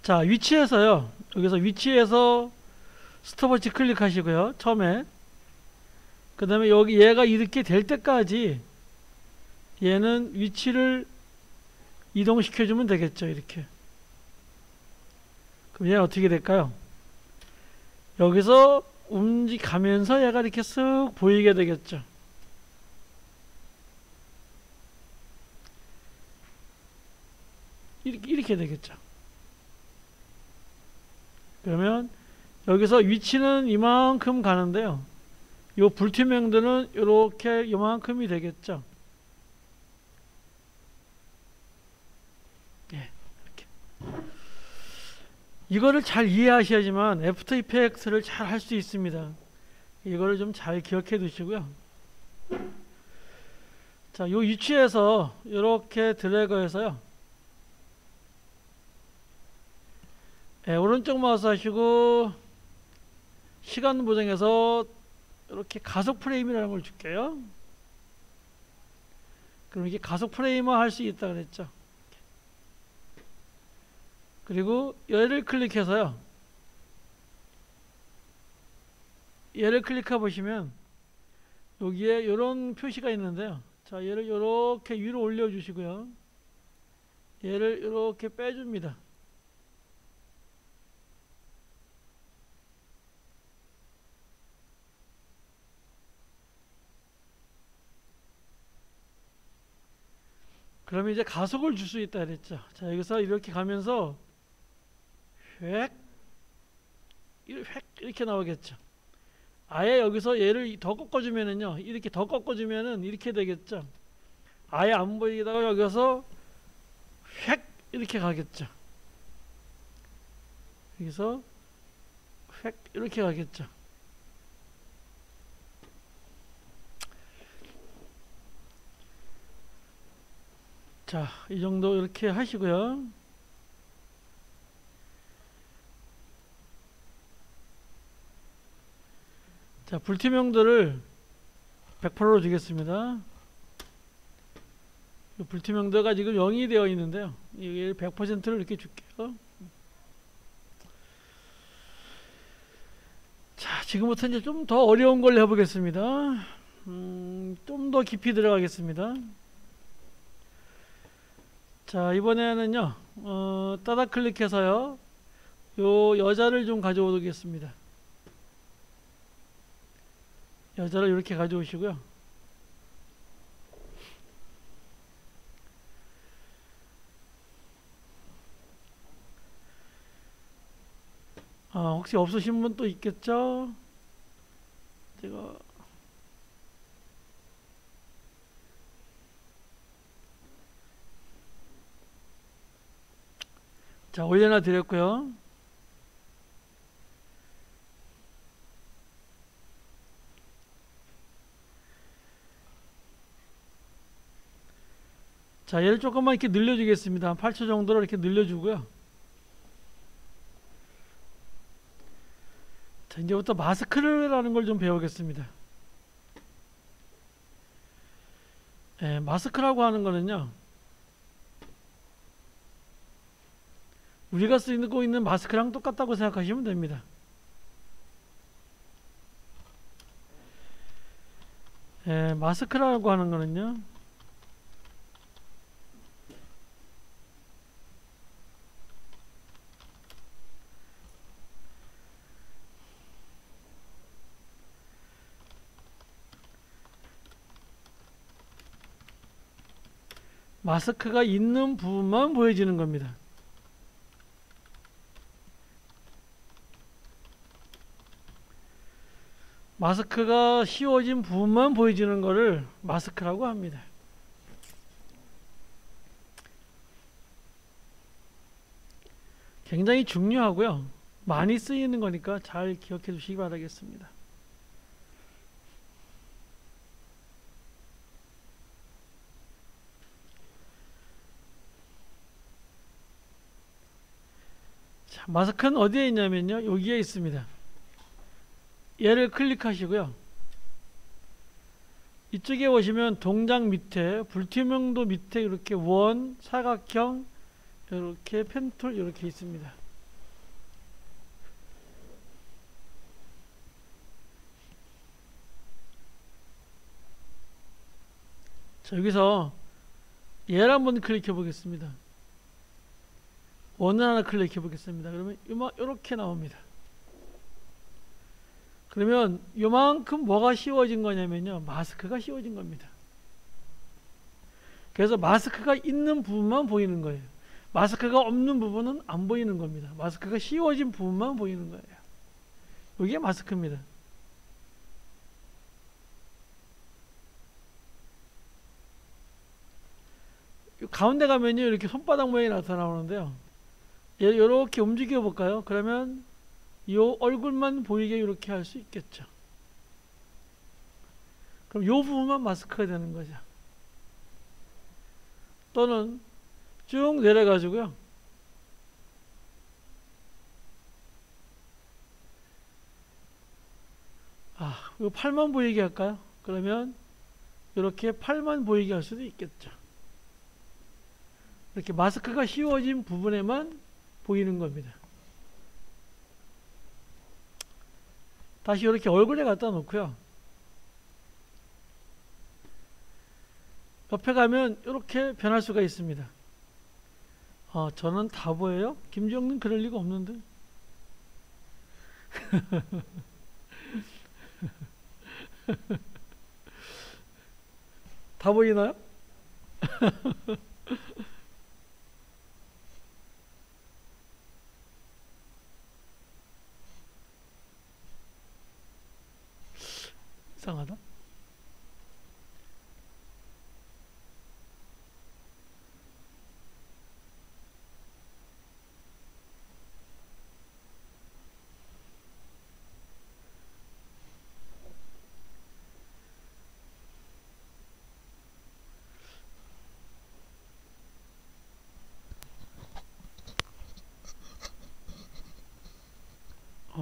자, 위치에서요. 여기서 위치에서 스톱워치 클릭하시고요. 처음에. 그 다음에 여기 얘가 이렇게 될 때까지 얘는 위치를 이동시켜주면 되겠죠. 이렇게. 그럼 얘는 어떻게 될까요? 여기서 움직이면서 얘가 이렇게 쓱 보이게 되겠죠. 이렇게 되겠죠. 그러면 여기서 위치는 이만큼 가는데요. 요 불투명도는 이렇게 요만큼이 되겠죠. 예, 이렇게. 이거를 잘 이해하셔야지만 애프터 이펙트를 잘 할 수 있습니다. 이거를 좀 잘 기억해 두시고요. 자, 요 위치에서 이렇게 드래그해서요. 예, 오른쪽 마우스 하시고 시간 보정해서 이렇게 가속 프레임이라는 걸 줄게요. 그럼 이게 가속 프레임화 할 수 있다 그랬죠. 그리고 얘를 클릭해서요. 얘를 클릭해 보시면 여기에 이런 표시가 있는데요. 자, 얘를 이렇게 위로 올려 주시고요. 얘를 이렇게 빼줍니다. 그러면 이제 가속을 줄 수 있다 그랬죠. 자, 여기서 이렇게 가면서 획 이렇게 나오겠죠. 아예 여기서 얘를 더 꺾어주면은요, 이렇게 더 꺾어주면은 이렇게 되겠죠. 아예 안 보이다가 여기서 획 이렇게 가겠죠. 여기서 획 이렇게 가겠죠. 자, 이 정도 이렇게 하시고요. 자, 불투명도를 100%로 주겠습니다. 불투명도가 지금 0이 되어 있는데요. 이게 100%를 이렇게 줄게요. 자, 지금부터 이제 좀 더 어려운 걸 해보겠습니다. 좀 더 깊이 들어가겠습니다. 자, 이번에는요, 따다 클릭해서요, 요 여자를 좀 가져오겠습니다. 여자를 이렇게 가져오시고요. 혹시 없으신 분 또 있겠죠? 제가 자, 올려놔 드렸고요. 자, 얘를 조금만 이렇게 늘려주겠습니다. 한 8초 정도로 이렇게 늘려주고요. 자, 이제부터 마스크라는 걸 좀 배우겠습니다. 예, 마스크라고 하는 거는요, 우리가 쓰고 있는 마스크랑 똑같다고 생각하시면 됩니다. 예, 마스크라고 하는 거는요, 마스크가 있는 부분만 보여지는 겁니다. 마스크가 씌워진 부분만 보여지는 것을 마스크라고 합니다. 굉장히 중요하고요. 많이 쓰이는 거니까 잘 기억해 주시기 바라겠습니다. 자, 마스크는 어디에 있냐면요, 여기에 있습니다. 얘를 클릭하시고요. 이쪽에 보시면 동작 밑에 불투명도 밑에 이렇게 원, 사각형, 이렇게 펜툴 이렇게 있습니다. 자, 여기서 얘를 한번 클릭해 보겠습니다. 원을 하나 클릭해 보겠습니다. 그러면 이렇게 나옵니다. 그러면 요만큼 뭐가 씌워진 거냐면요, 마스크가 씌워진 겁니다. 그래서 마스크가 있는 부분만 보이는 거예요. 마스크가 없는 부분은 안 보이는 겁니다. 마스크가 씌워진 부분만 보이는 거예요. 이게 마스크입니다. 가운데 가면요, 이렇게 손바닥 모양이 나타나오는데요, 얘를 이렇게 움직여 볼까요? 그러면 이 얼굴만 보이게 이렇게 할 수 있겠죠. 그럼 이 부분만 마스크가 되는 거죠. 또는 쭉 내려가지고요, 이 팔만 보이게 할까요? 그러면 이렇게 팔만 보이게 할 수도 있겠죠. 이렇게 마스크가 씌워진 부분에만 보이는 겁니다. 다시 이렇게 얼굴에 갖다 놓고요, 옆에 가면 이렇게 변할 수가 있습니다. 저는 다 보여요? 김정는 그럴 리가 없는데. 다 보이나요? 이상하다.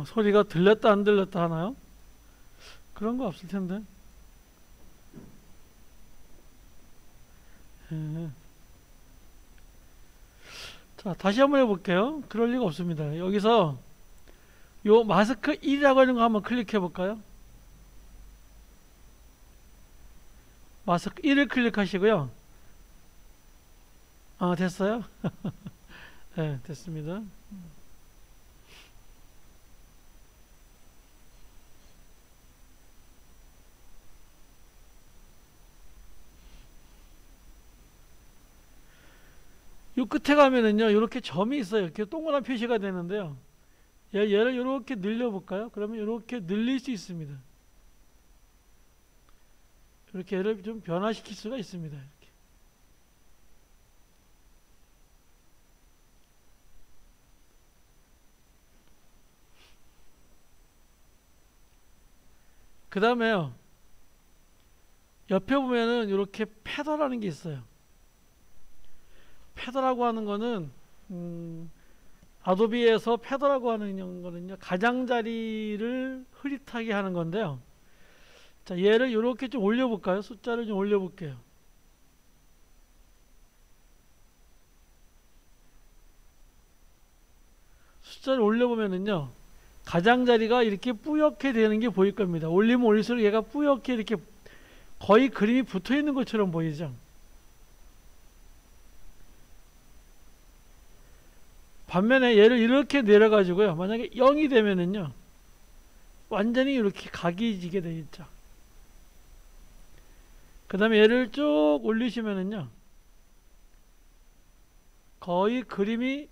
소리가 들렸다 안 들렸다 하나요? 그런 거 없을 텐데. 예. 자, 다시 한번 해볼게요. 그럴 리가 없습니다. 여기서 요 마스크 1이라고 하는 거 한번 클릭해 볼까요? 마스크 1을 클릭하시고요. 됐어요? 네, 됐습니다. 요 끝에 가면은요, 이렇게 점이 있어요. 이렇게 동그란 표시가 되는데요, 얘를 이렇게 늘려볼까요? 그러면 이렇게 늘릴 수 있습니다. 이렇게 얘를 좀 변화시킬 수가 있습니다. 이렇게. 그 다음에요, 옆에 보면은 이렇게 패더라는 게 있어요. 패더라고 하는 거는 아도비에서 패더라고 하는 거는요, 가장자리를 흐릿하게 하는 건데요. 자, 얘를 이렇게 좀 올려볼까요? 숫자를 좀 올려볼게요. 숫자를 올려보면은요, 가장자리가 이렇게 뿌옇게 되는 게 보일 겁니다. 올리면 올릴수록 얘가 뿌옇게 이렇게 거의 그림이 붙어 있는 것처럼 보이죠. 반면에 얘를 이렇게 내려가지고요, 만약에 0이 되면은요, 완전히 이렇게 각이 지게 되어 있죠. 그 다음에 얘를 쭉 올리시면은요, 거의 그림이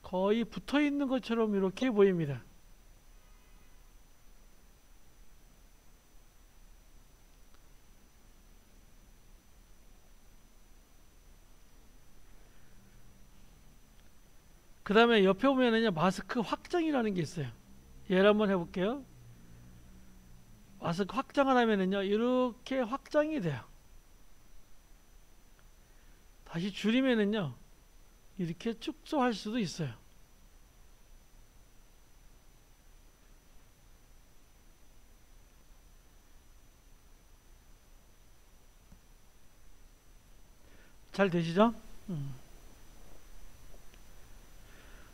거의 붙어 있는 것처럼 이렇게 보입니다. 그 다음에 옆에 보면은요, 마스크 확장이라는 게 있어요. 얘를 한번 해볼게요. 마스크 확장을 하면은요, 이렇게 확장이 돼요. 다시 줄이면은요, 이렇게 축소할 수도 있어요. 잘 되시죠?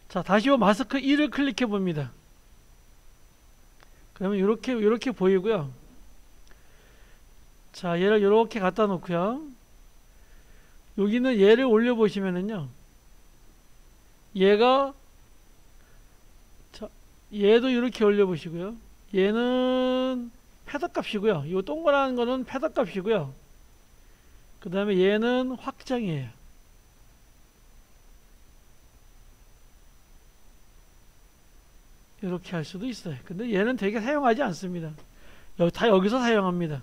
자, 다시 마스크 1을 클릭해 봅니다. 그러면 이렇게 보이고요. 자, 얘를 이렇게 갖다 놓고요. 여기는 얘를 올려보시면은요, 얘가, 자, 얘도 이렇게 올려보시고요. 얘는 패더 값이고요. 이 동그란 거는 패더 값이고요. 그 다음에 얘는 확장이에요. 이렇게 할 수도 있어요. 근데 얘는 되게 사용하지 않습니다. 다 여기서 사용합니다.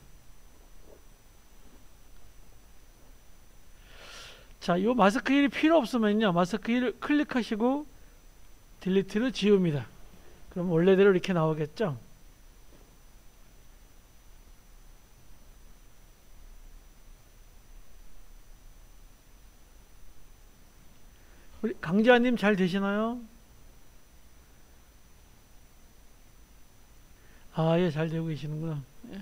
자, 이 마스크 힐이 필요 없으면요, 마스크 힐을 클릭하시고 딜리트를 지웁니다. 그럼 원래대로 이렇게 나오겠죠. 우리 강지아님 잘 되시나요? 아, 예, 잘 되고 계시는구나. 예.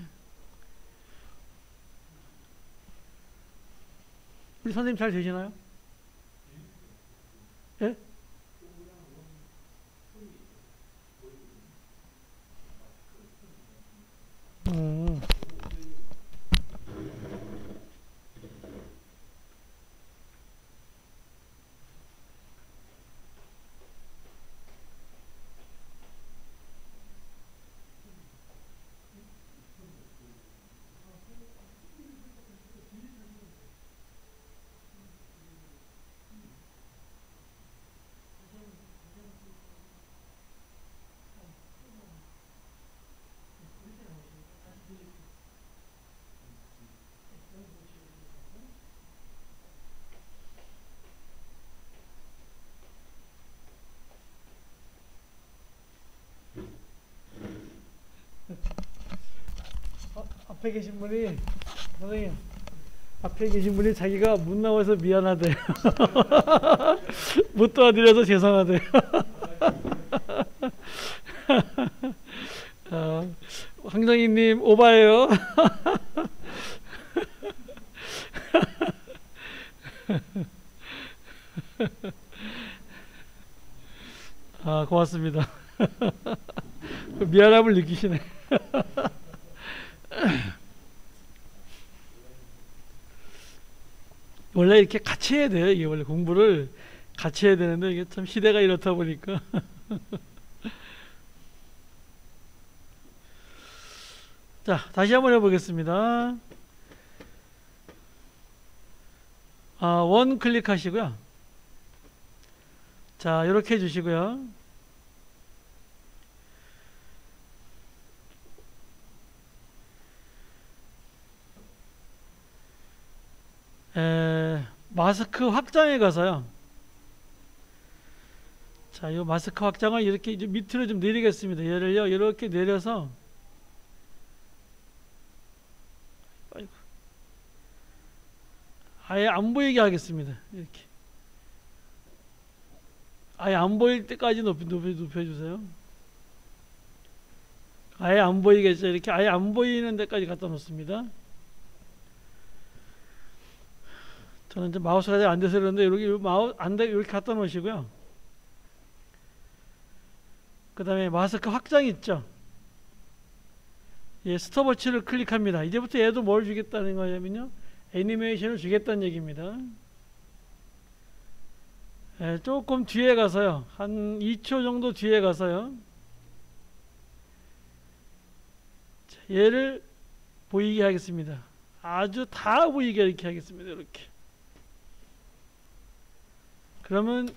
우리 선생님 잘 되시나요? 예? 음. 앞에 계신 분이, 선생님, 앞에 계신 분이 자기가 못 나와서 미안하대. 못 도와드려서 죄송하대. 황정희님 오바예요. 아, 고맙습니다. 미안함을 느끼시네. 원래 이렇게 같이 해야 돼요. 이게 원래 공부를 같이 해야 되는데 이게 참 시대가 이렇다 보니까. 자, 다시 한번 해보겠습니다. 원 클릭하시고요. 자, 이렇게 해주시고요. 마스크 확장에 가서요. 자, 이 마스크 확장을 이렇게 이제 밑으로 좀 내리겠습니다. 얘를요, 이렇게 내려서, 아예 안 보이게 하겠습니다. 이렇게. 아예 안 보일 때까지 높여주세요. 아예 안 보이겠죠. 이렇게 아예 안 보이는 데까지 갖다 놓습니다. 저는 이제 마우스가 잘 안 돼서 그러는데, 여기 마우스 안 돼, 이렇게 갖다 놓으시고요. 그 다음에 마스크 확장 있죠. 예, 스톱워치를 클릭합니다. 이제부터 얘도 뭘 주겠다는 거냐면요, 애니메이션을 주겠다는 얘기입니다. 예, 조금 뒤에 가서요, 한 2초 정도 뒤에 가서요, 얘를 보이게 하겠습니다. 아주 다 보이게 이렇게 하겠습니다. 이렇게. 그러면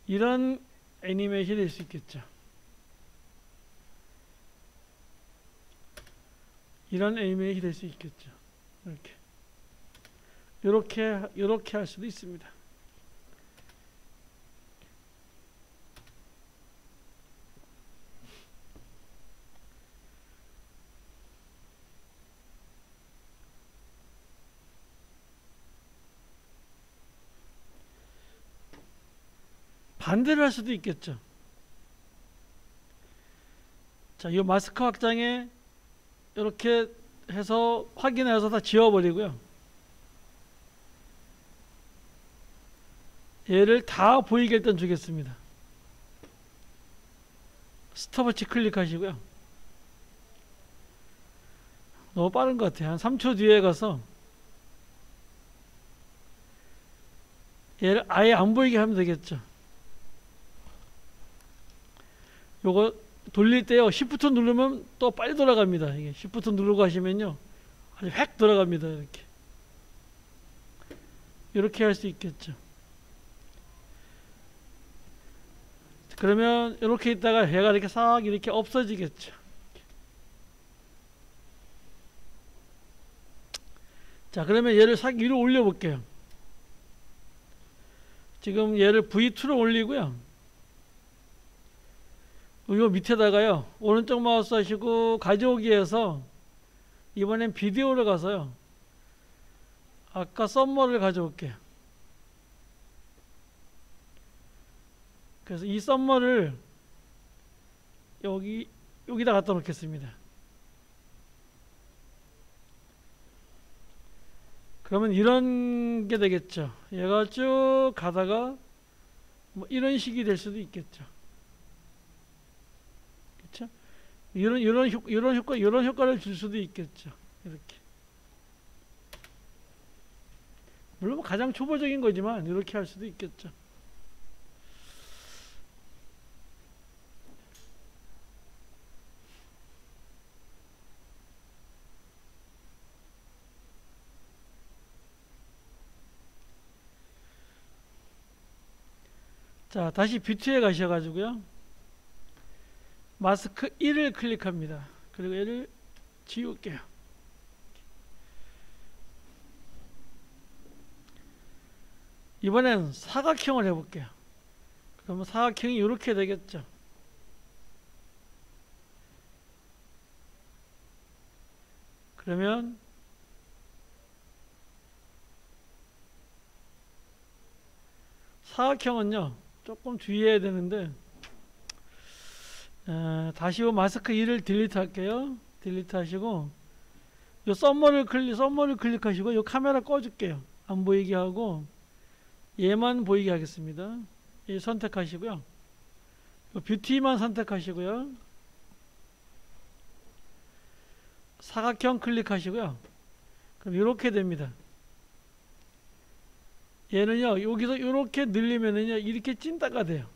이런 애니메이션이 될 수 있겠죠. 이런 애니메이션이 될 수 있겠죠. 이렇게 할 수도 있습니다. 반대로 할 수도 있겠죠. 자, 이 마스크 확장에 이렇게 해서 확인해서 다 지워버리고요. 얘를 다 보이게 일단 주겠습니다. 스톱워치 클릭하시고요. 너무 빠른 것 같아요. 한 3초 뒤에 가서 얘를 아예 안 보이게 하면 되겠죠. 요거 돌릴 때요, Shift 누르면 또 빨리 돌아갑니다. 이게 Shift 누르고 하시면요, 아주 획 돌아갑니다. 이렇게 할 수 있겠죠. 그러면 이렇게 있다가 얘가 이렇게 싹 이렇게 없어지겠죠. 자, 그러면 얘를 싹 위로 올려 볼게요. 지금 얘를 V2로 올리고요. 요 밑에다가요, 오른쪽 마우스 하시고 가져오기에서 이번엔 비디오를 가서요, 아까 썸머를 가져올게요. 그래서 이 썸머를 여기다 갖다 놓겠습니다. 그러면 이런 게 되겠죠. 얘가 쭉 가다가 뭐 이런 식이 될 수도 있겠죠. 그렇죠? 이런 효과를 줄 수도 있겠죠. 이렇게. 물론 가장 초보적인 거지만 이렇게 할 수도 있겠죠. 자, 다시 뷰티에 가셔가지고요, 마스크 1을 클릭합니다. 그리고 얘를 지울게요. 이번엔 사각형을 해볼게요. 그러면 사각형이 이렇게 되겠죠. 그러면 사각형은요, 조금 주의해야 되는데, 다시 마스크 2를 딜리트 할게요. 딜리트 하시고 요 썸머를 클릭하시고 요 카메라 꺼줄게요. 안 보이게 하고 얘만 보이게 하겠습니다. 이 선택하시고요, 요 뷰티만 선택하시고요, 사각형 클릭하시고요. 그럼 이렇게 됩니다. 얘는요, 여기서 이렇게 늘리면은요, 이렇게 찐따가 돼요.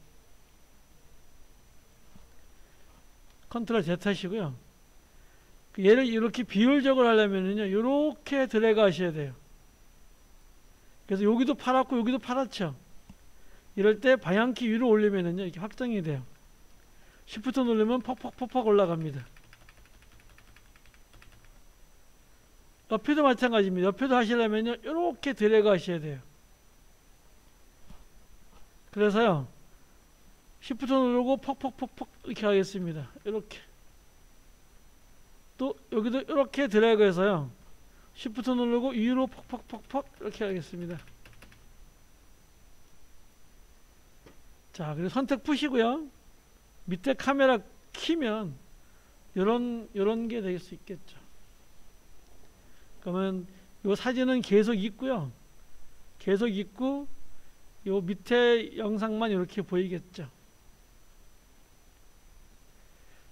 컨트롤 Z 하시고요. 얘를 이렇게 비율적으로 하려면은요, 이렇게 드래그 하셔야 돼요. 그래서 여기도 파랗고 여기도 파랗죠. 이럴 때 방향키 위로 올리면은요, 이렇게 확정이 돼요. Shift 누르면 퍽퍽 올라갑니다. 옆에도 마찬가지입니다. 옆에도 하시려면요, 이렇게 드래그 하셔야 돼요. 그래서요, Shift 누르고 퍽퍽 이렇게 하겠습니다. 이렇게. 또 여기도 이렇게 드래그해서요, Shift 누르고 위로 퍽퍽 이렇게 하겠습니다. 자, 그리고 선택 푸시고요, 밑에 카메라 키면 요런 게 될 수 있겠죠. 그러면 요 사진은 계속 있고요, 계속 있고 요 밑에 영상만 이렇게 보이겠죠.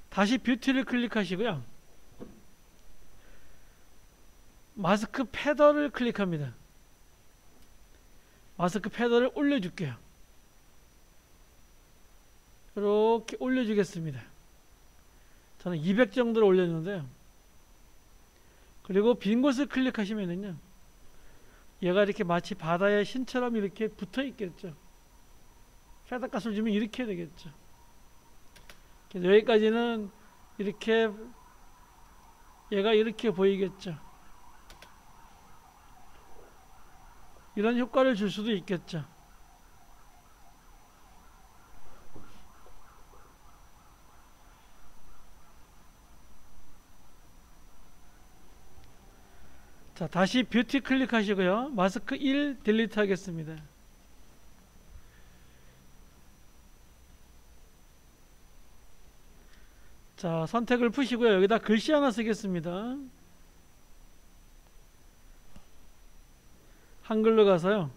다시 뷰티를 클릭하시고요, 마스크 패더를 클릭합니다. 마스크 패더를 올려줄게요. 이렇게 올려주겠습니다. 저는 200 정도로 올렸는데요. 그리고 빈 곳을 클릭하시면은요, 얘가 이렇게 마치 바다의 신처럼 이렇게 붙어 있겠죠. 패더값을 주면 이렇게 되겠죠. 그래서 여기까지는 이렇게 얘가 이렇게 보이겠죠. 이런 효과를 줄 수도 있겠죠. 자, 다시 뷰티 클릭하시고요, 마스크 1 딜리트 하겠습니다. 자, 선택을 푸시고요, 여기다 글씨 하나 쓰겠습니다. 한글로 가서요,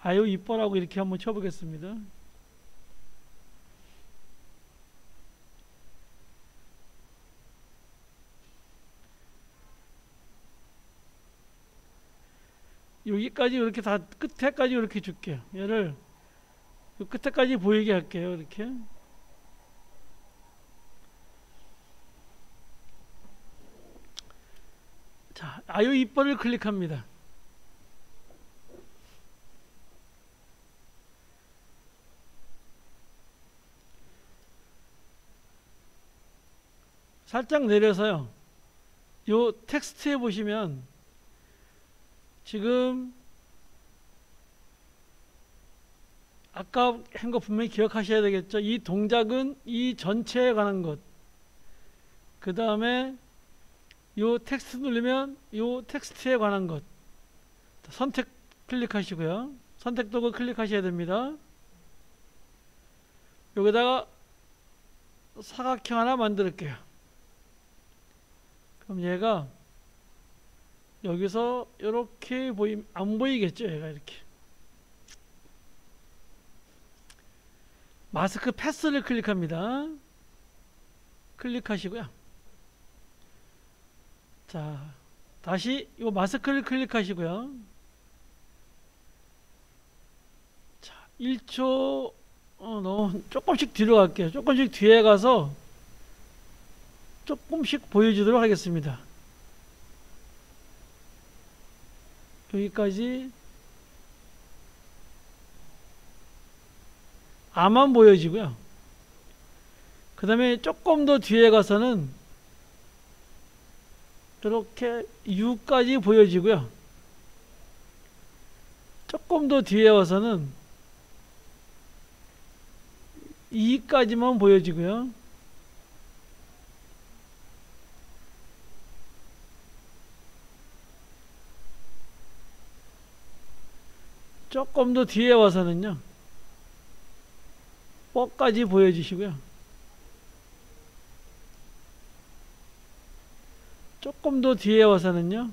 아유 이뻐라고 이렇게 한번 쳐보겠습니다. 여기까지 이렇게 다 끝에까지 이렇게 줄게요. 얘를 요 끝에까지 보이게 할게요. 이렇게. 자, 아유 이뻐를 클릭합니다. 살짝 내려서요. 요 텍스트에 보시면 지금 아까 한 거 분명히 기억하셔야 되겠죠. 이 동작은 이 전체에 관한 것. 그 다음에 요 텍스트 누르면 요 텍스트에 관한 것. 선택 클릭하시고요. 선택 도구 클릭하셔야 됩니다. 여기다가 사각형 하나 만들게요. 그럼 얘가 여기서 이렇게 안 보이겠죠? 얘가 이렇게. 마스크 패스를 클릭합니다. 클릭하시고요. 자, 다시 이 마스크를 클릭하시고요. 자, 1초 너무 조금씩 뒤로 갈게요. 조금씩 뒤에 가서 조금씩 보여주도록 하겠습니다. 여기까지 아만 보여지고요. 그 다음에 조금 더 뒤에 가서는 이렇게 U까지 보여지고요. 조금 더 뒤에 와서는 E까지만 보여지고요. 조금 더 뒤에 와서는요. 뻑까지 보여주시고요. 조금 더 뒤에 와서는요.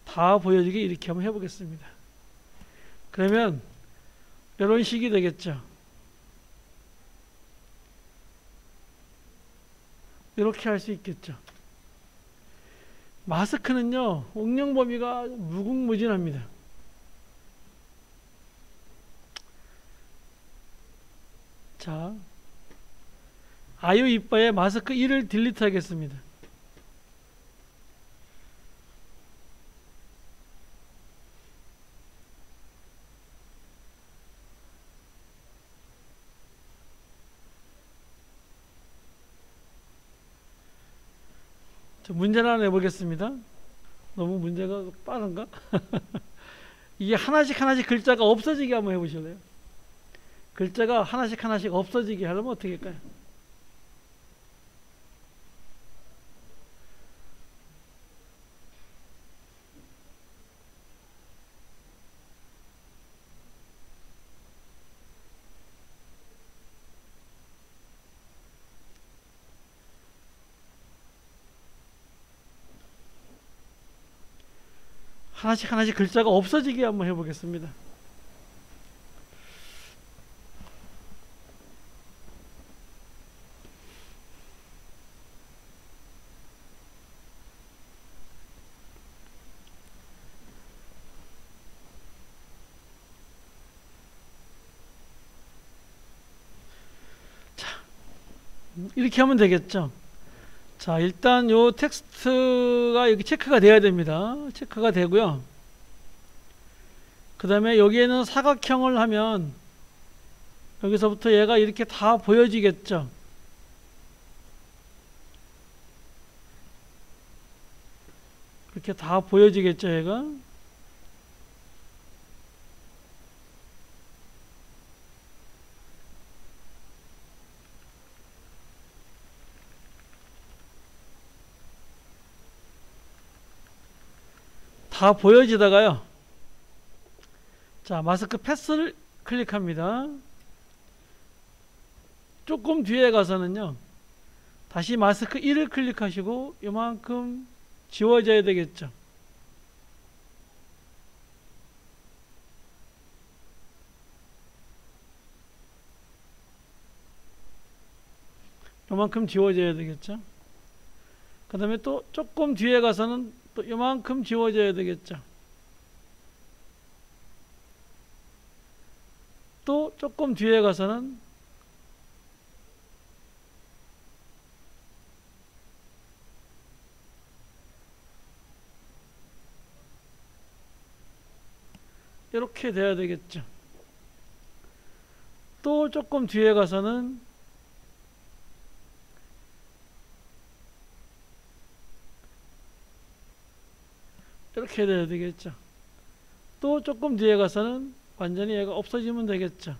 다 보여지게 이렇게 한번 해보겠습니다. 그러면 이런 식이 되겠죠. 이렇게 할 수 있겠죠. 마스크는요, 응용 범위가 무궁무진합니다. 자, 아유 이뻐의 마스크 1을 딜리트 하겠습니다. 문제를 하나 내보겠습니다. 너무 문제가 빠른가? 이게 하나씩 하나씩 글자가 없어지게 한번 해보실래요? 글자가 하나씩 하나씩 없어지게 하려면 어떻게 할까요? 하나씩 하나씩 글자가 없어지게 한번 해보겠습니다. 자, 이렇게 하면 되겠죠. 자, 일단 요 텍스트가 여기 체크가 돼야 됩니다. 체크가 되고요. 그 다음에 여기에는 사각형을 하면 여기서부터 얘가 이렇게 다 보여지겠죠. 이렇게 다 보여지겠죠, 얘가. 다 보여지다가요. 자, 마스크 패스를 클릭합니다. 조금 뒤에 가서는요. 다시 마스크 1을 클릭하시고 요만큼 지워져야 되겠죠. 요만큼 지워져야 되겠죠. 그 다음에 또 조금 뒤에 가서는 또 이만큼 지워져야 되겠죠. 또 조금 뒤에 가서는 이렇게 돼야 되겠죠. 또 조금 뒤에 가서는 이렇게 돼야 되겠죠. 또 조금 뒤에 가서는 완전히 얘가 없어지면 되겠죠.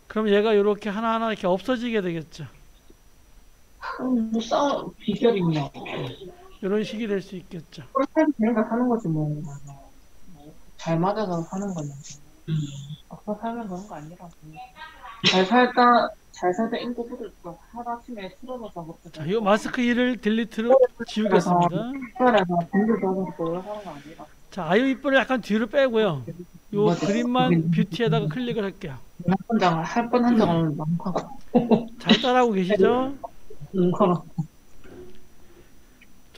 그럼 얘가 이렇게 하나하나 이렇게 없어지게 되겠죠. 뭐 비결이 있냐. 이런 식이 될 수 있겠죠. 그렇게 되니까 사는 거지, 뭐. 잘 맞아서 사는 거냐. 없어 살면 그런 거 아니라고. 잘 살다 인구 부들고 하루아침에 쓰러져서 먹고. 자, 이 마스크 1을 딜리트로 지우겠습니다. 특별해서 돈도 적어서 그걸로 사는 거 아니라. 자, 아이오 이빨을 약간 뒤로 빼고요. 요 그림만 뷰티에다가 클릭을 할게요. 할 뻔 한 적은 많고. 잘 따라하고 계시죠?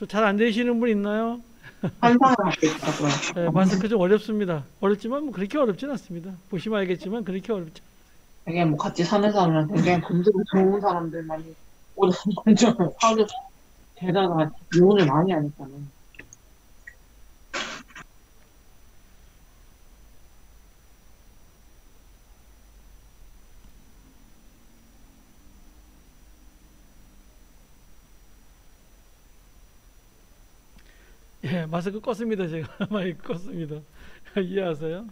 잘 안 되시는 분 있나요? 한 사람 할게 있다, 네, 마스크 좀 어렵습니다. 어렵지만 뭐 그렇게 어렵진 않습니다. 보시면 알겠지만 그렇게 어렵지. 되게 뭐 같이 사는 사람이랑 되게 금전이 좋은 사람들만이 오래 완전 사주 게다가 이혼을 많이 하니까는. 예, 마스크 껐습니다. 제가 마이크 껐습니다. 이해하세요?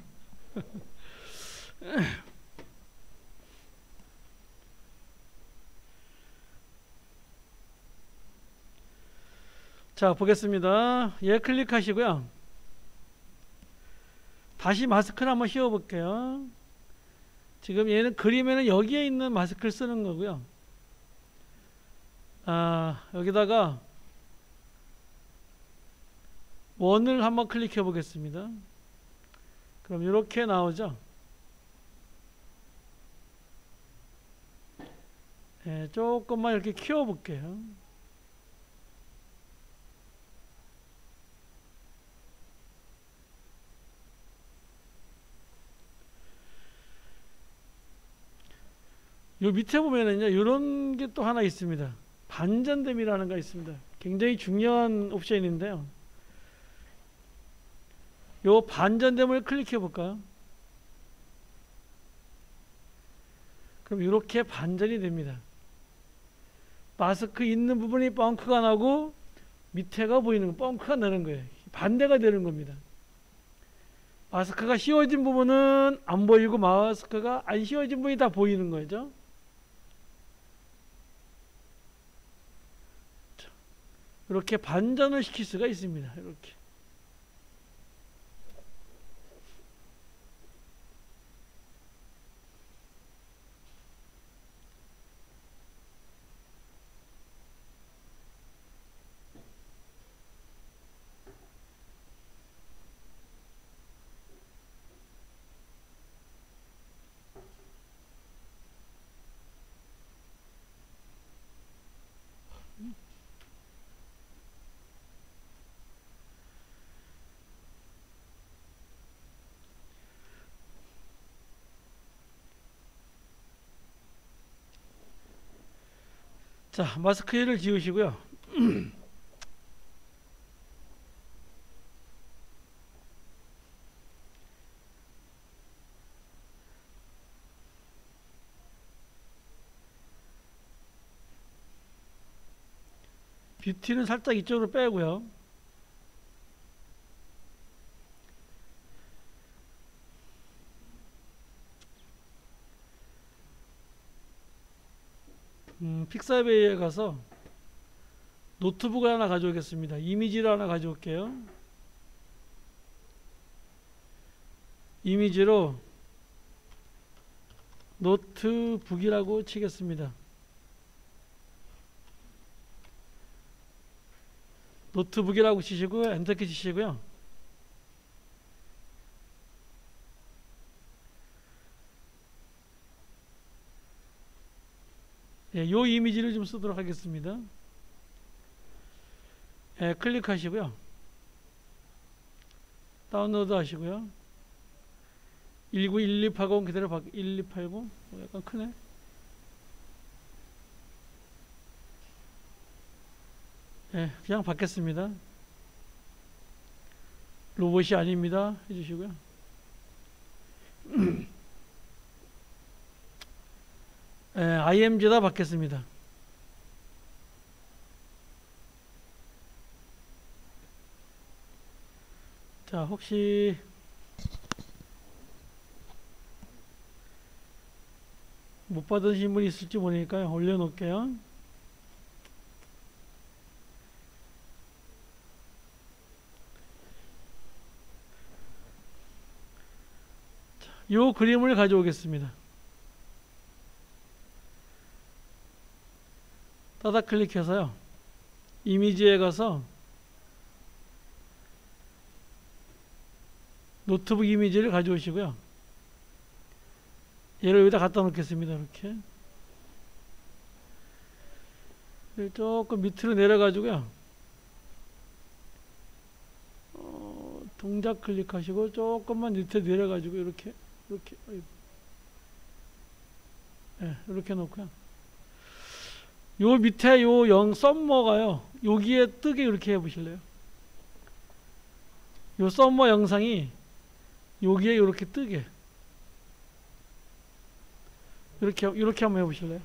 자, 보겠습니다. 얘 클릭하시고요. 다시 마스크를 한번 씌워 볼게요. 지금 얘는 그림에는 여기에 있는 마스크를 쓰는 거고요. 여기다가 원을 한번 클릭해 보겠습니다. 그럼 이렇게 나오죠. 예, 조금만 이렇게 키워 볼게요. 요 밑에 보면은요, 이런 게 또 하나 있습니다. 반전됨이라는 거 있습니다. 굉장히 중요한 옵션인데요. 요 반전됨을 클릭해 볼까요? 그럼 이렇게 반전이 됩니다. 마스크 있는 부분이 뻥크가 나고 밑에가 보이는 거, 뻥크가 나는 거예요. 반대가 되는 겁니다. 마스크가 씌워진 부분은 안 보이고 마스크가 안 씌워진 부분이 다 보이는 거죠. 이렇게 반전을 시킬 수가 있습니다. 이렇게. 자, 마스크 1을 지우시고요. 뷰티는 살짝 이쪽으로 빼고요. 픽사베이에 가서 노트북을 하나 가져오겠습니다. 이미지를 하나 가져올게요. 이미지로 노트북이라고 치겠습니다. 노트북이라고 치시고 엔터키 치시고요. 예, 요 이미지를 좀 쓰도록 하겠습니다. 예, 클릭하시고요. 다운로드 하시고요. 191280 그대로 1280 약간 크네. 예, 그냥 받겠습니다. 로봇이 아닙니다. 해주시고요. 예, IMG다 받겠습니다. 자, 혹시 못 받으신 분 있을지 모르니까요. 올려놓을게요. 요 그림을 가져오겠습니다. 따다 클릭해서요. 이미지에 가서 노트북 이미지를 가져오시고요. 얘를 여기다 갖다 놓겠습니다. 이렇게. 조금 밑으로 내려가지고요. 동작 클릭하시고 조금만 밑에 내려가지고 이렇게 이렇게 놓고요. 요 밑에 요 썸머가요. 여기에 뜨게 이렇게 해보실래요? 요 썸머 영상이 여기에 이렇게 뜨게 이렇게 한번 해보실래요?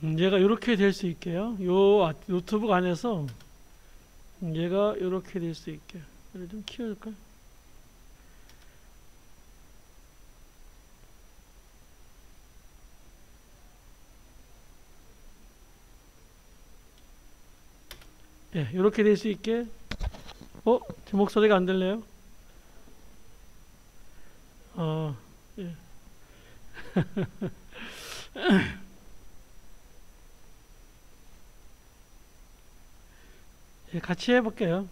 얘가 이렇게 될 수 있게요. 요 노트북 안에서 얘가 이렇게 될 수 있게. 얘를 좀 키워줄까요? 예, 이렇게 될 수 있게. 제 목소리가 안 들려요? 예. 예, 같이 해볼게요.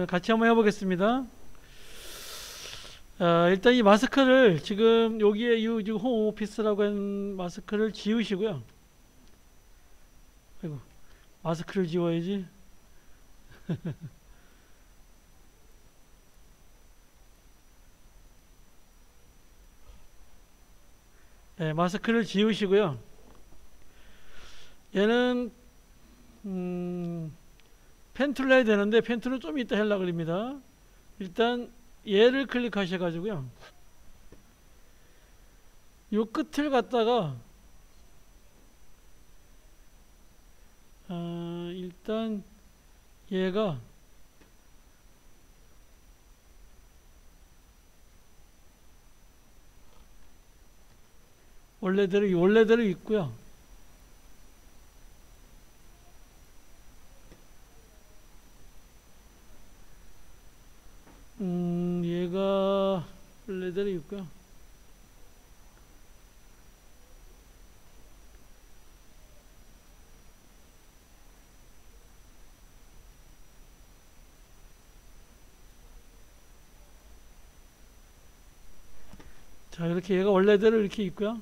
같이 한번 해보겠습니다. 일단 이 마스크를 지금 여기에 지금 홈오피스라고 한 마스크를 지우시고요. 아이고, 마스크를 지워야지. 네, 마스크를 지우시고요. 얘는 펜툴로 해야 되는데 펜툴은 좀 이따 하려고 합니다. 일단 얘를 클릭하셔 가지고요. 요 끝을 갖다가 일단 얘가 원래대로 있고요. 얘가 원래대로 있고요. 자, 이렇게 얘가 원래대로 이렇게 있고요.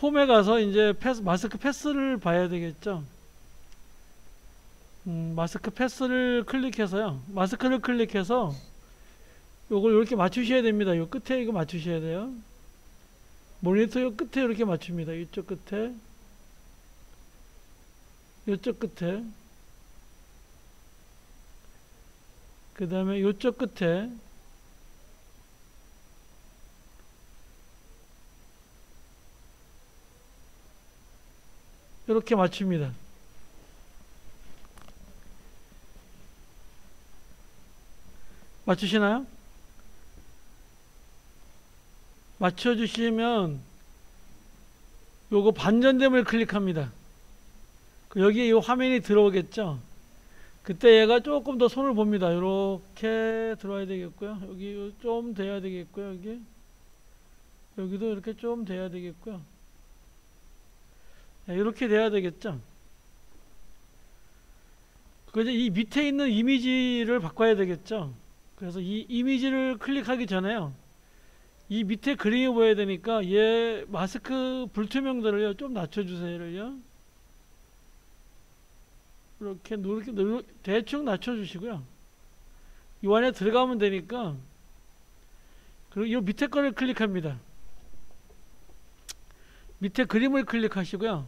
홈에 가서 이제 마스크 패스를 봐야 되겠죠. 마스크 패스를 클릭해서요. 마스크를 클릭해서 요걸 이렇게 맞추셔야 됩니다. 요 끝에 이거 맞추셔야 돼요. 모니터 요 끝에 이렇게 맞춥니다. 이쪽 끝에, 요쪽 끝에, 그 다음에 요쪽 끝에, 이렇게 맞춥니다. 맞추시나요? 맞춰주시면 요거 반전됨을 클릭합니다. 여기에 이 화면이 들어오겠죠. 그때 얘가 조금 더 손을 봅니다. 이렇게 들어와야 되겠고요. 여기 좀 돼야 되겠고요. 여기도 이렇게 좀 돼야 되겠고요. 네, 이렇게 돼야 되겠죠. 그래서 이 밑에 있는 이미지를 바꿔야 되겠죠. 그래서 이 이미지를 클릭하기 전에요. 이 밑에 그림이 보여야 되니까 얘 마스크 불투명도를요 좀 낮춰주세요요. 이렇게 대충 낮춰주시고요. 이 안에 들어가면 되니까. 그리고 이 밑에 거를 클릭합니다. 밑에 그림을 클릭하시고요.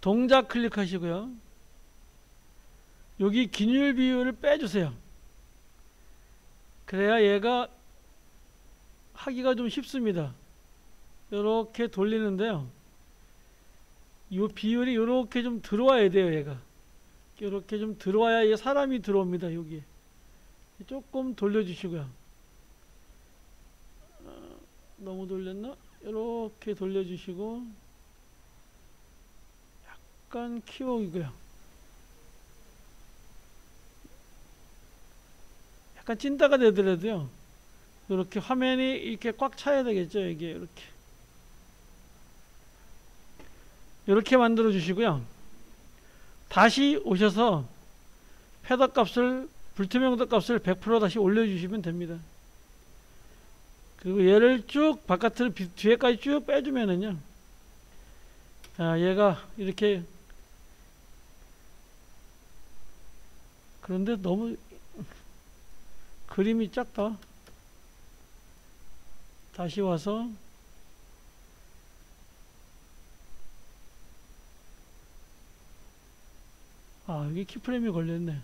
동작 클릭하시고요. 여기 기울 비율을 빼주세요. 그래야 얘가 하기가 좀 쉽습니다. 이렇게 돌리는데요. 이 비율이 이렇게 좀 들어와야 돼요. 얘가 이렇게 좀 들어와야 얘 사람이 들어옵니다. 여기 조금 돌려주시고요. 너무 돌렸나? 이렇게 돌려주시고 약간 키우고요. 약간 찐따가 되더라도요. 이렇게 화면이 이렇게 꽉 차야 되겠죠. 이게 이렇게 만들어 주시고요. 다시 오셔서 패더 값을 불투명도 값을 100% 다시 올려주시면 됩니다. 그리고 얘를 쭉 바깥으로 뒤에까지 쭉 빼주면은요. 얘가 이렇게 그런데 너무 그림이 작다. 다시 와서 여기 키프레임이 걸렸네.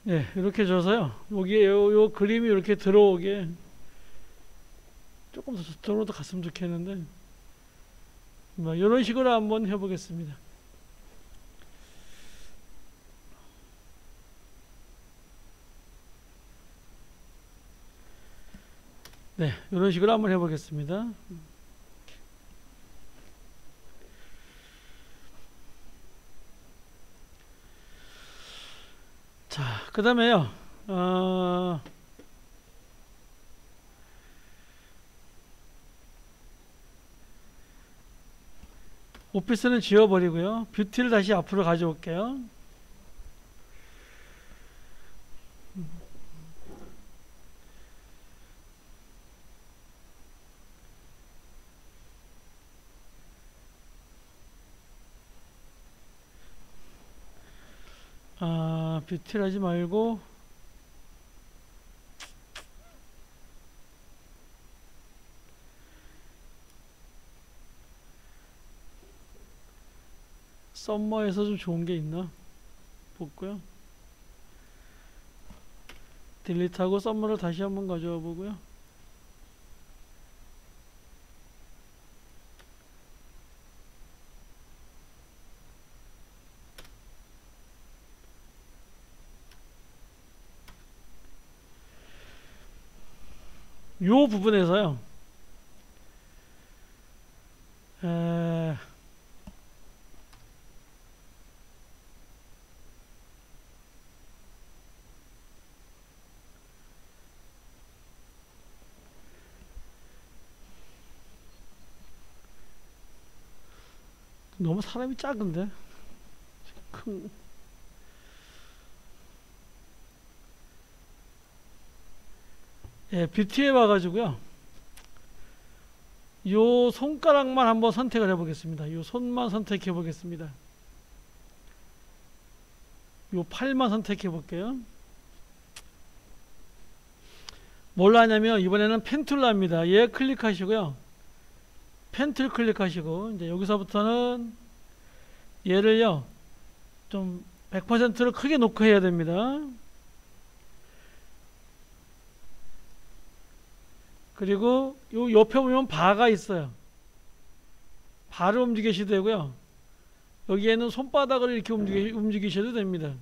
네, 이렇게 줘서요. 여기에 요 그림이 이렇게 들어오게 조금 더 저쪽으로 갔으면 좋겠는데, 뭐 이런 식으로 한번 해보겠습니다. 네, 이런 식으로 한번 해보겠습니다. 그 다음에요, 오피스는 지워버리고요. 뷰티를 다시 앞으로 가져올게요. 뷰티를 하지 말고 썸머에서 좀 좋은 게 있나 볼고요. 딜리트하고 썸머를 다시 한번 가져와 보고요. 요 부분에서요, 너무 사람이 작은데 큰, 뷰티에 와가지고요, 요 손가락만 한번 선택을 해 보겠습니다. 요 손만 선택해 보겠습니다. 요 팔만 선택해 볼게요. 뭘 하냐면 이번에는 펜 툴로 합니다. 얘 클릭하시고요, 펜 툴 클릭하시고, 이제 여기서부터는 얘를요 좀 100%로 크게 놓고 해야 됩니다. 그리고 요 옆에 보면 바가 있어요. 바를 움직이셔도 되고요, 여기에는 손바닥을 이렇게 움직이셔도 됩니다.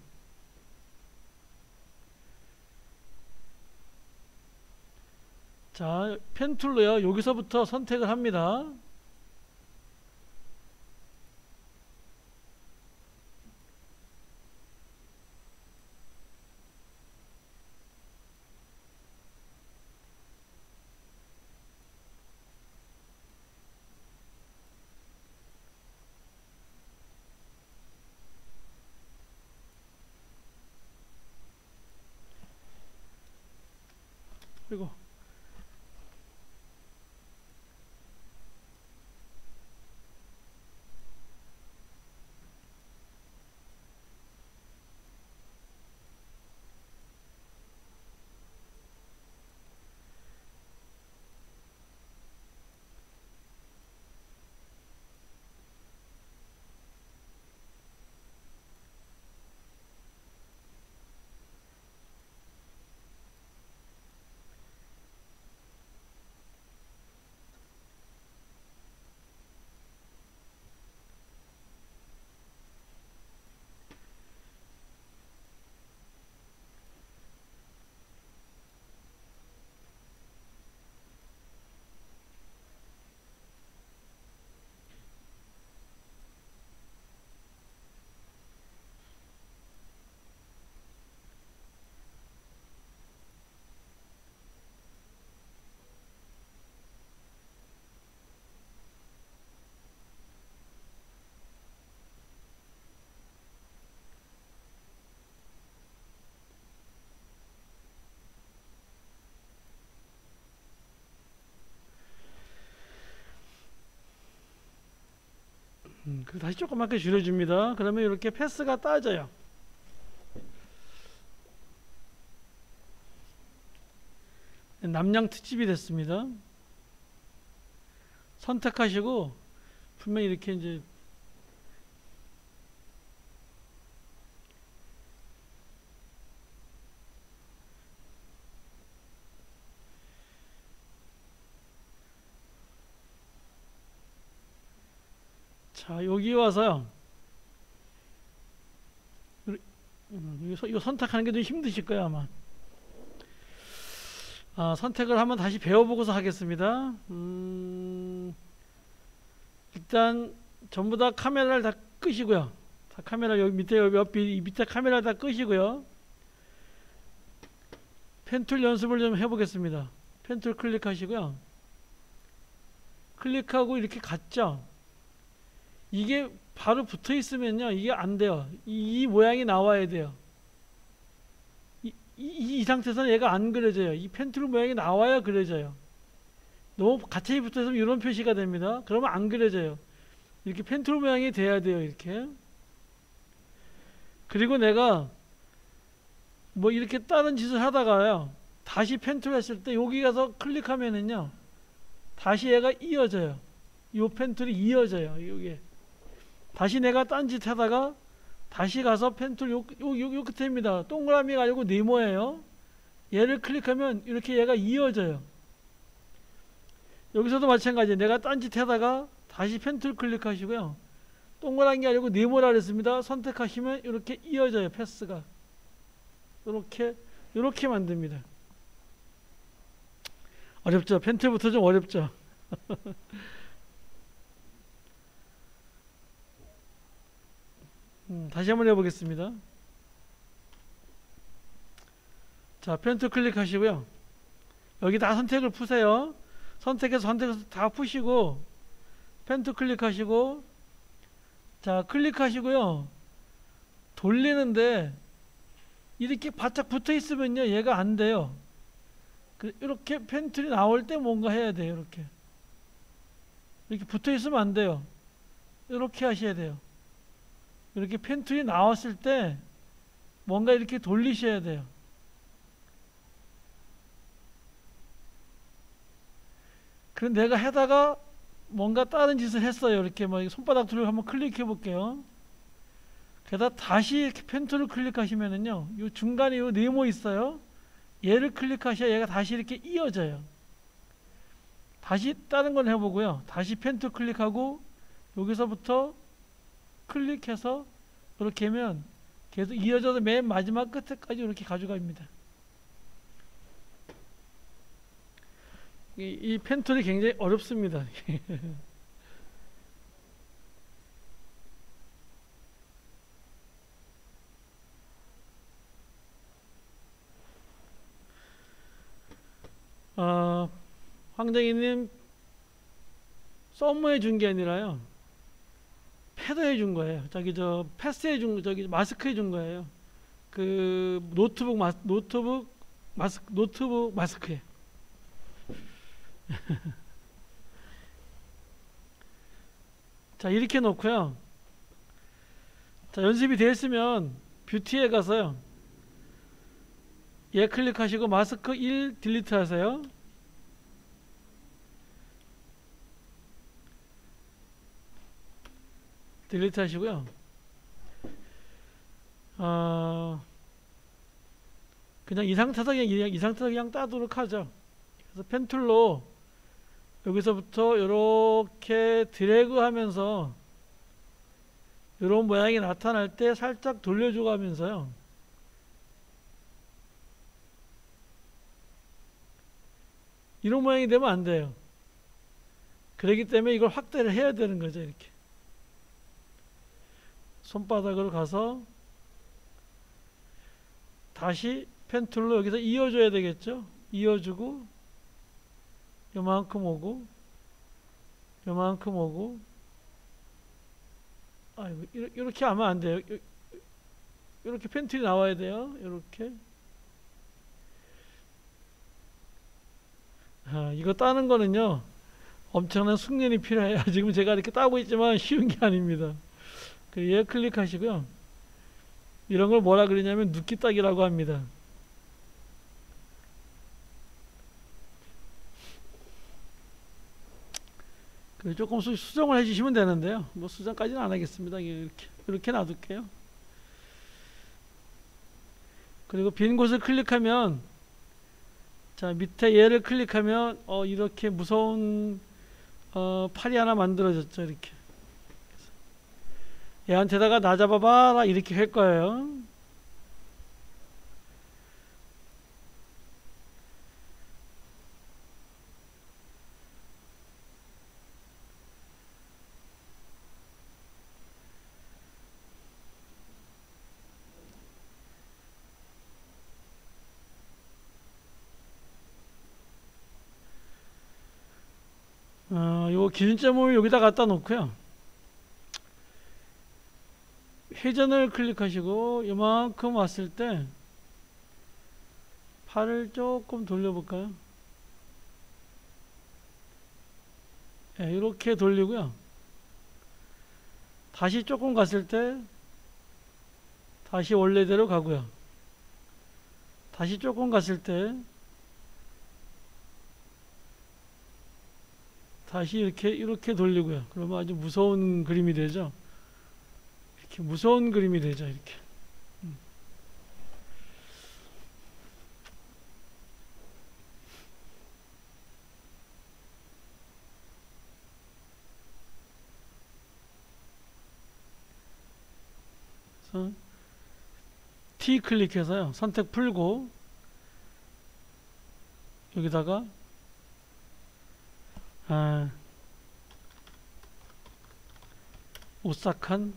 자, 펜 툴로요, 여기서부터 선택을 합니다. 그리고 그리고 다시 조그맣게 줄여줍니다. 그러면 이렇게 패스가 따져요. 남양 특집이 됐습니다. 선택하시고 분명히 이렇게 이제 자, 여기 와서요, 이거 선택하는 게 좀 힘드실 거예요 아마. 선택을 한번 다시 배워보고서 하겠습니다. 일단 전부 다 카메라를 다 끄시고요. 다 카메라 여기 밑에 카메라 다 끄시고요. 펜툴 연습을 좀 해보겠습니다. 펜툴 클릭하시고요. 클릭하고 이렇게 갔죠. 이게 바로 붙어 있으면요, 이게 안 돼요. 이 모양이 나와야 돼요. 이 상태에서는 얘가 안 그려져요. 이 펜툴 모양이 나와야 그려져요. 너무 가까이 붙어 있으면 이런 표시가 됩니다. 그러면 안 그려져요. 이렇게 펜툴 모양이 돼야 돼요. 이렇게. 그리고 내가 뭐 이렇게 다른 짓을 하다가요, 다시 펜툴 했을 때 여기 가서 클릭하면은요, 다시 얘가 이어져요. 이 펜툴이 이어져요. 이게 다시 내가 딴짓 하다가 다시 가서 펜툴 요 끝에입니다. 동그라미가 아니고 네모예요. 얘를 클릭하면 이렇게 얘가 이어져요. 여기서도 마찬가지예요. 내가 딴짓 하다가 다시 펜툴 클릭하시고요. 동그란 게 아니고 네모라 그랬습니다. 선택하시면 이렇게 이어져요. 패스가. 이렇게 만듭니다. 어렵죠? 펜툴부터 좀 어렵죠? 다시 한번 해보겠습니다. 자, 펜툴 클릭하시고요. 여기 다 선택을 푸세요. 선택해서 다 푸시고, 펜툴 클릭하시고, 자, 클릭하시고요. 돌리는데 이렇게 바짝 붙어 있으면요, 얘가 안 돼요. 이렇게 펜툴이 나올 때 뭔가 해야 돼요. 이렇게 붙어 있으면 안 돼요. 이렇게 하셔야 돼요. 이렇게 펜툴이 나왔을 때 뭔가 이렇게 돌리셔야 돼요. 그럼 내가 하다가 뭔가 다른 짓을 했어요. 이렇게 뭐 손바닥 툴을 한번 클릭해 볼게요. 게다가 다시 이렇게 펜툴을 클릭하시면은요, 이 중간에 이 네모 있어요. 얘를 클릭하셔야 얘가 다시 이렇게 이어져요. 다시 다른 건 해보고요. 다시 펜툴 클릭하고 여기서부터 클릭해서 이렇게 하면 계속 이어져서 맨 마지막 끝에까지 이렇게 가져갑니다. 이 펜툴이 굉장히 어렵습니다. 황정희님 썸머해 준 게 아니라요, 패드해 준 거예요. 패스해 준, 마스크해 준 거예요. 그 노트북 마스크에. 자, 이렇게 놓고요. 자, 연습이 됐으면 뷰티에 가서요, 얘 클릭하시고 마스크 1 딜리트 하세요. 딜리트 하시고요. 그냥 이 상태에서 그냥 따도록 하죠. 그래서 펜툴로 여기서부터 이렇게 드래그 하면서 이런 모양이 나타날 때 살짝 돌려주고 하면서요, 이런 모양이 되면 안 돼요. 그렇기 때문에 이걸 확대를 해야 되는 거죠. 이렇게 손바닥으로 가서 다시 펜툴로 여기서 이어줘야 되겠죠. 이어주고 요만큼 오고 요만큼 오고, 아이고, 이렇게 하면 안 돼요. 이렇게 펜툴이 나와야 돼요. 이렇게. 이거 따는 거는요, 엄청난 숙련이 필요해요. 지금 제가 이렇게 따고 있지만 쉬운 게 아닙니다. 얘 클릭하시고요. 이런 걸 뭐라 그러냐면 눕기 따기라고 합니다. 조금 수정을 해주시면 되는데요. 뭐 수정까지는 안 하겠습니다. 이렇게 놔둘게요. 그리고 빈 곳을 클릭하면, 자, 밑에 얘를 클릭하면 이렇게 무서운 팔이 하나 만들어졌죠. 이렇게 얘한테다가 나 잡아봐라 이렇게 할 거예요. 요 기준점을 여기다 갖다 놓고요. 회전을 클릭하시고 이만큼 왔을 때 팔을 조금 돌려볼까요? 네, 이렇게 돌리고요. 다시 조금 갔을 때 다시 원래대로 가고요. 다시 조금 갔을 때 다시 이렇게 돌리고요. 그러면 아주 무서운 그림이 되죠. 이렇게 무서운 그림이 되죠. 이렇게. 그래서 T 클릭해서요. 선택 풀고 여기다가 오싹한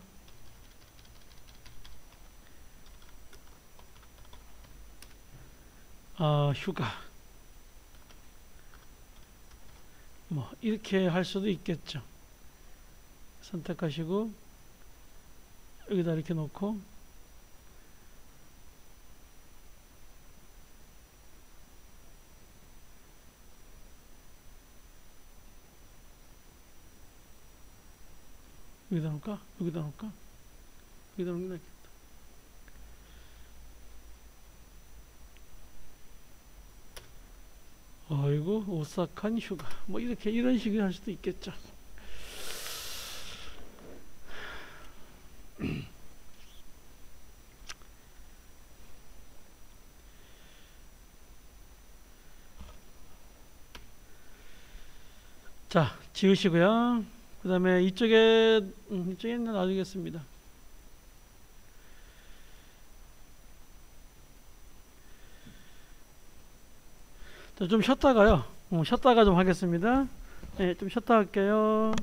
휴가 뭐 이렇게 할 수도 있겠죠. 선택하시고 여기다 이렇게 놓고 여기다 놓을까? 여기다 놓을까? 여기다 놓는 게 낫겠다. 어이구 오싹한 휴가 뭐 이렇게 이런 식으로 할 수도 있겠죠. 자 지우시고요. 그 다음에 이쪽에는 놔두겠습니다. 자, 좀 쉬었다가요. 쉬었다가 좀 하겠습니다. 네, 좀 쉬었다 할게요.